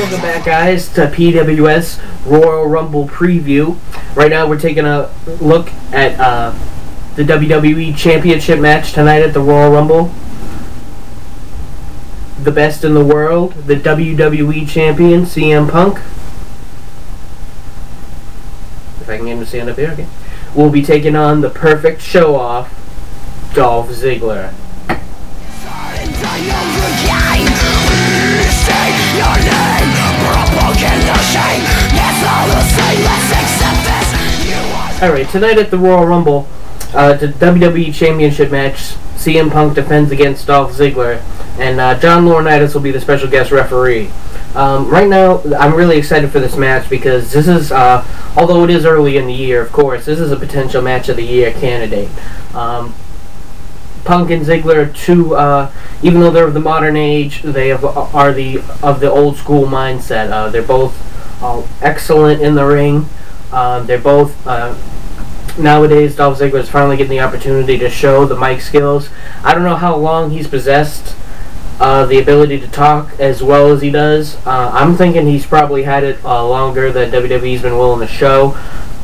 Welcome back, guys, to PWS Royal Rumble preview. Right now we're taking a look at the WWE Championship match tonight at the Royal Rumble. The best in the world, the WWE Champion, CM Punk. If I can get him to stand up here, okay. Will be taking on the perfect show-off, Dolph Ziggler. Alright, tonight at the Royal Rumble, the WWE Championship match, CM Punk defends against Dolph Ziggler, and John Laurinaitis will be the special guest referee. Right now, I'm really excited for this match because this is, although it is early in the year, of course, this is a potential match of the year candidate. Punk and Ziggler, even though they're of the modern age, they are of the old school mindset. They're both excellent in the ring. They're both nowadays. Dolph Ziggler is finally getting the opportunity to show the mic skills. I don't know how long he's possessed the ability to talk as well as he does. I'm thinking he's probably had it longer than WWE's been willing to show.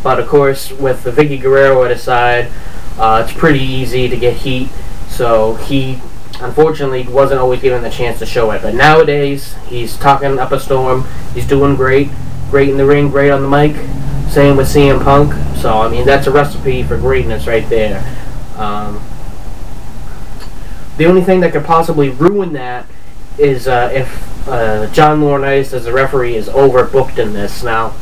But of course, with the Vicky Guerrero at his side, it's pretty easy to get heat. So he, unfortunately, wasn't always given the chance to show it. But nowadays, he's talking up a storm. He's doing great. Great in the ring, great on the mic. Same with CM Punk. So, I mean, that's a recipe for greatness right there. The only thing that could possibly ruin that is if John Laurinaitis as the referee is overbooked in this. Now,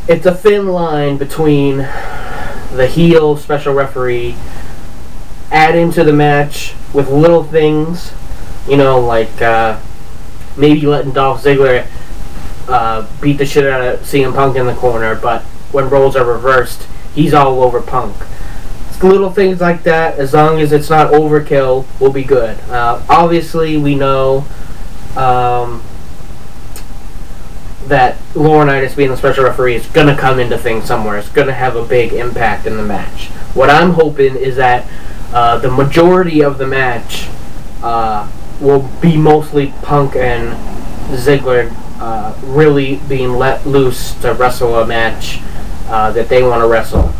it's a thin line between the heel special referee, add into the match with little things, you know, like maybe letting Dolph Ziggler beat the shit out of CM Punk in the corner, but when roles are reversed, he's all over Punk. It's little things like that, as long as it's not overkill, will be good. Obviously, we know that Laurinaitis being the special referee is going to come into things somewhere. It's going to have a big impact in the match. What I'm hoping is that the majority of the match will be mostly Punk and Ziggler really being let loose to wrestle a match that they want to wrestle.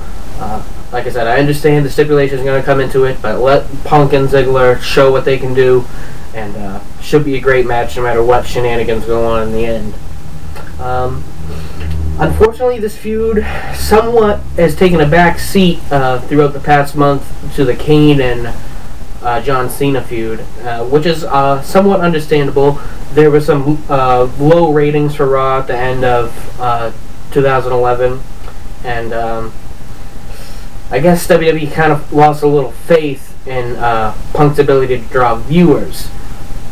Like I said, I understand the stipulation is going to come into it, but let Punk and Ziggler show what they can do, and should be a great match no matter what shenanigans go on in the end. Unfortunately, this feud somewhat has taken a back seat throughout the past month to the Kane and John Cena feud, which is somewhat understandable. There were some low ratings for Raw at the end of 2011, and I guess WWE kind of lost a little faith in Punk's ability to draw viewers.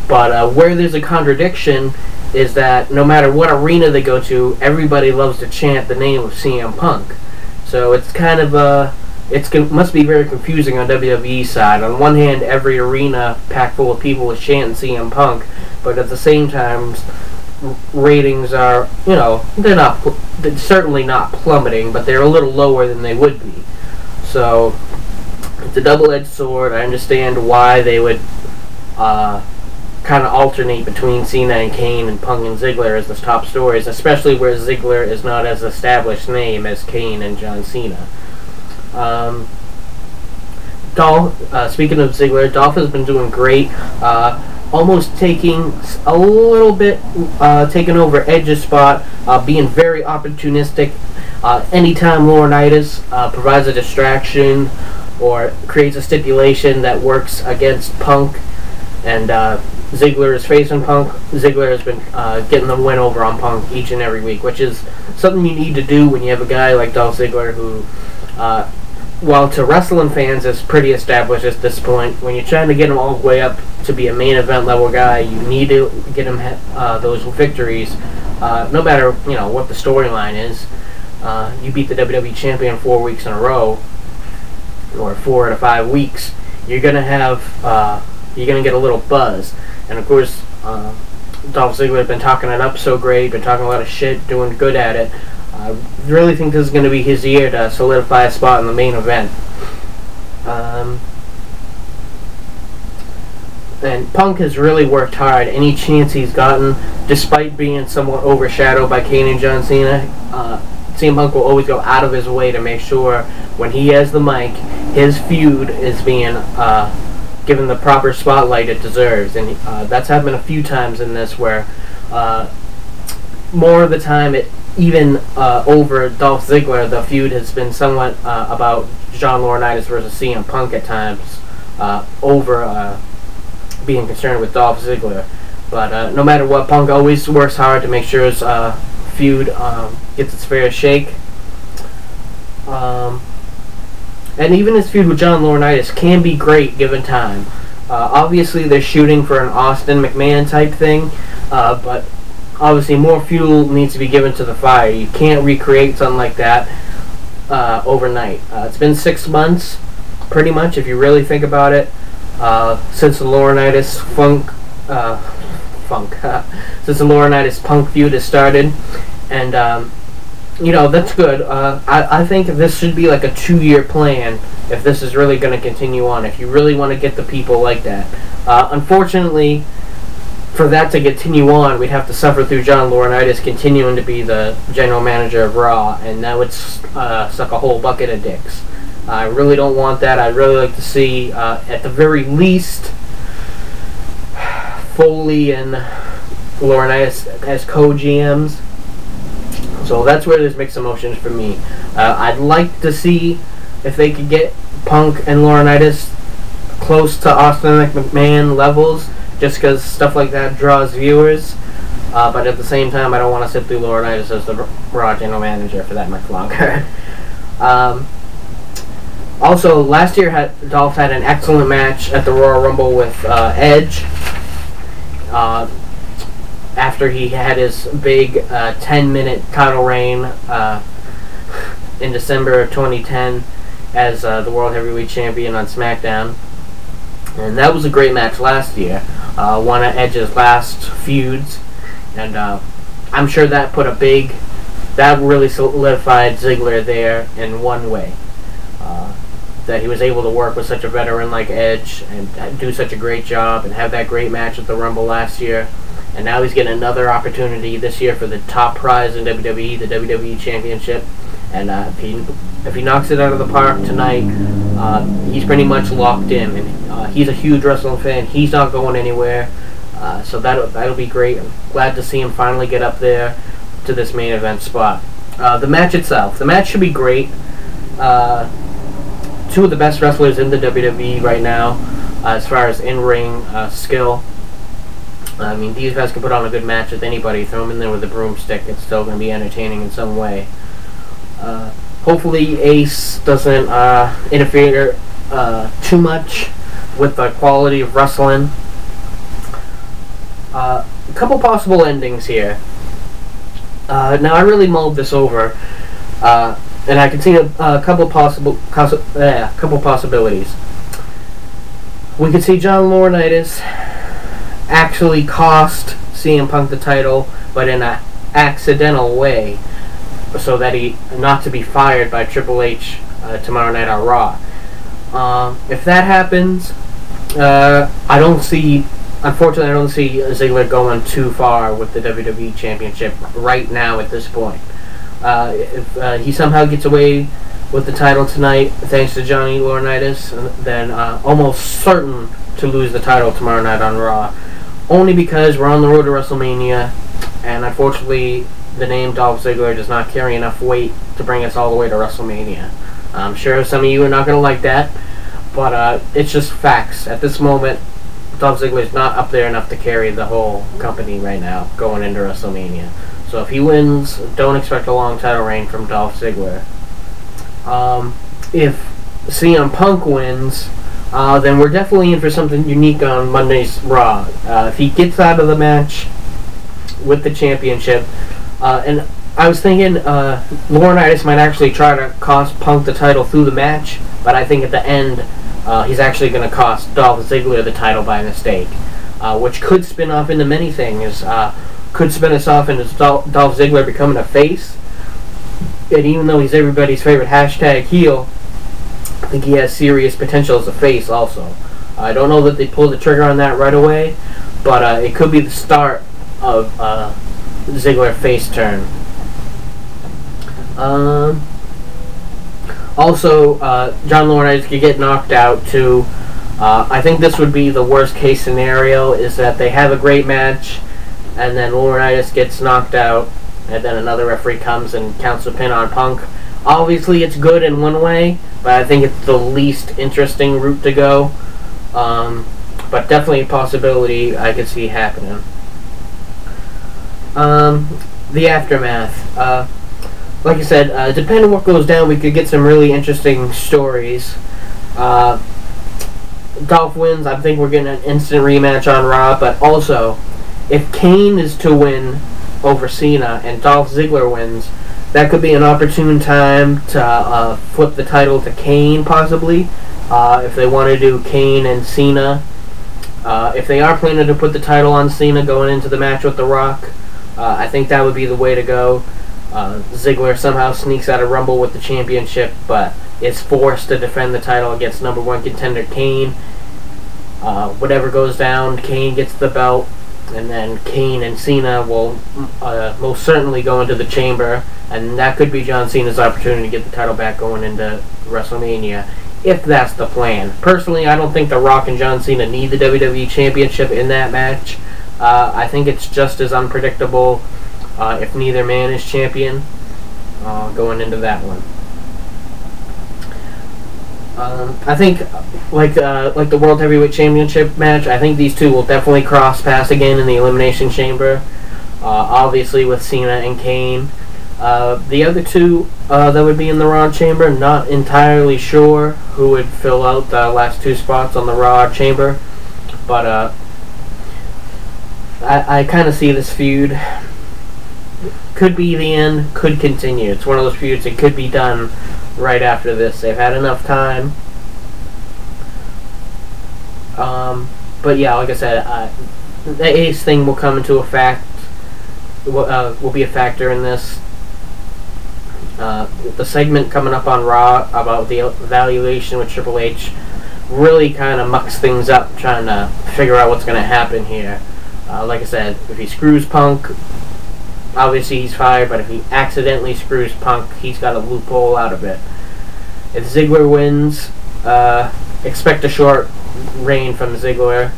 But where there's a contradiction is that no matter what arena they go to, everybody loves to chant the name of CM Punk. So it's kind of must be very confusing on WWE's side. On one hand, every arena packed full of people is chanting CM Punk, but at the same time, ratings are, you know, they're certainly not plummeting, but they're a little lower than they would be. So it's a double-edged sword. I understand why they would kind of alternate between Cena and Kane and Punk and Ziggler as the top stories, especially where Ziggler is not as established name as Kane and John Cena. Speaking of Ziggler, Dolph has been doing great, almost taking a little bit, taking over Edge's spot, being very opportunistic. Anytime Laurinaitis provides a distraction or creates a stipulation that works against Punk, and Ziggler is facing Punk, Ziggler has been getting the win over on Punk each and every week, which is something you need to do when you have a guy like Dolph Ziggler who, while to wrestling fans is pretty established at this point, when you're trying to get him all the way up to be a main event level guy, you need to get him those victories, no matter, you know, what the storyline is. You beat the WWE Champion 4 weeks in a row, or 4 out of 5 weeks, you're gonna get a little buzz. And of course, Dolph Ziggler has been talking it up so great, been talking a lot of shit, doing good at it. I really think this is going to be his year to solidify a spot in the main event. And Punk has really worked hard any chance he's gotten, despite being somewhat overshadowed by Kane and John Cena. CM Punk will always go out of his way to make sure when he has the mic, his feud is being given the proper spotlight it deserves. And that's happened a few times in this where more of the time, even over Dolph Ziggler, the feud has been somewhat about John Laurinaitis versus CM Punk at times, over being concerned with Dolph Ziggler. But no matter what, Punk always works hard to make sure his feud gets its fair shake. And even his feud with John Laurinaitis can be great given time. Obviously, they're shooting for an Austin McMahon type thing, but obviously more fuel needs to be given to the fire. You can't recreate something like that overnight. It's been 6 months, pretty much, if you really think about it, since the Laurinaitis since the Laurinaitis Punk feud has started, and you know, that's good. I think this should be like a 2-year plan if this is really going to continue on, if you really want to get the people like that. Unfortunately, for that to continue on, we'd have to suffer through John Laurinaitis continuing to be the general manager of Raw, and that would suck a whole bucket of dicks. I really don't want that. I'd really like to see, at the very least, Foley and Laurinaitis as co-GMs. So that's where there's mixed emotions for me. I'd like to see if they could get Punk and Laurinaitis close to Austin McMahon levels, just because stuff like that draws viewers. But at the same time, I don't want to sit through Laurinaitis as the Raw general manager for that much longer. Also, last year Dolph had an excellent match at the Royal Rumble with Edge. After he had his big 10-minute title reign in December of 2010 as the World Heavyweight Champion on SmackDown. And that was a great match last year. One of Edge's last feuds. And I'm sure that that really solidified Ziggler there in one way. That he was able to work with such a veteran like Edge and do such a great job and have that great match at the Rumble last year. And now he's getting another opportunity this year for the top prize in WWE, the WWE Championship. And if he knocks it out of the park tonight, he's pretty much locked in. And he's a huge wrestling fan. He's not going anywhere. So that'll be great. I'm glad to see him finally get up there to this main event spot. The match itself. The match should be great. Two of the best wrestlers in the WWE right now, as far as in-ring skill. I mean, these guys can put on a good match with anybody. Throw them in there with a broomstick. It's still going to be entertaining in some way. Hopefully Ace doesn't interfere too much with the quality of wrestling. A couple possible endings here. Now, I really mulled this over, and I can see a couple possibilities. We could see John Laurinaitis actually cost CM Punk the title, but in an accidental way, so that he not to be fired by Triple H tomorrow night on Raw. If that happens, unfortunately, I don't see Ziggler going too far with the WWE Championship right now at this point. If he somehow gets away with the title tonight, thanks to Johnny Laurinaitis, then almost certain to lose the title tomorrow night on Raw. Only because we're on the road to WrestleMania, and unfortunately, the name Dolph Ziggler does not carry enough weight to bring us all the way to WrestleMania. I'm sure some of you are not going to like that, but it's just facts. At this moment, Dolph Ziggler is not up there enough to carry the whole company right now going into WrestleMania. So if he wins, don't expect a long title reign from Dolph Ziggler. If CM Punk wins, then we're definitely in for something unique on Monday's Raw. If he gets out of the match with the championship, and I was thinking Laurinaitis might actually try to cost Punk the title through the match, but I think at the end he's actually going to cost Dolph Ziggler the title by mistake, which could spin off into many things. Could spin us off into Dolph Ziggler becoming a face, and even though he's everybody's favorite hashtag heel, I think he has serious potential as a face also. I don't know that they pulled the trigger on that right away, but it could be the start of Ziggler face turn. Also, John Laurinaitis could get knocked out too. I think this would be the worst case scenario, is that they have a great match and then Laurinaitis gets knocked out and then another referee comes and counts the pin on Punk. Obviously it's good in one way, but I think it's the least interesting route to go. But definitely a possibility I could see happening. The aftermath. Like I said, depending on what goes down, we could get some really interesting stories. Dolph wins. I think we're getting an instant rematch on Raw, but also, if Kane is to win over Cena and Dolph Ziggler wins, that could be an opportune time to flip the title to Kane, possibly, if they want to do Kane and Cena. If they are planning to put the title on Cena going into the match with The Rock, I think that would be the way to go. Ziggler somehow sneaks out of Rumble with the championship, but is forced to defend the title against #1 contender Kane. Whatever goes down, Kane gets the belt, and then Kane and Cena will most certainly go into the chamber, and that could be John Cena's opportunity to get the title back going into WrestleMania, if that's the plan. Personally, I don't think The Rock and John Cena need the WWE Championship in that match. I think it's just as unpredictable if neither man is champion going into that one. I think, like the World Heavyweight Championship match, I think these two will definitely cross paths again in the Elimination Chamber. Obviously with Cena and Kane. The other two that would be in the Raw Chamber, not entirely sure who would fill out the last two spots on the Raw Chamber, but I kind of see this feud. Could be the end, could continue. It's one of those feuds that could be done right after this. They've had enough time. But yeah, like I said, the Ace thing will come into effect. Will be a factor in this. The segment coming up on Raw about the evaluation with Triple H really kind of mucks things up, trying to figure out what's going to happen here. Like I said, if he screws Punk, obviously he's fired, but if he accidentally screws Punk, he's got a loophole out of it. If Ziggler wins, expect a short reign from Ziggler,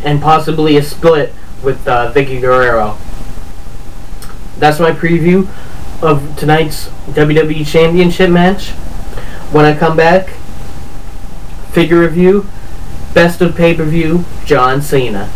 and possibly a split with Vicky Guerrero. That's my preview of tonight's WWE Championship match. When I come back, figure review, best of pay-per-view, John Cena.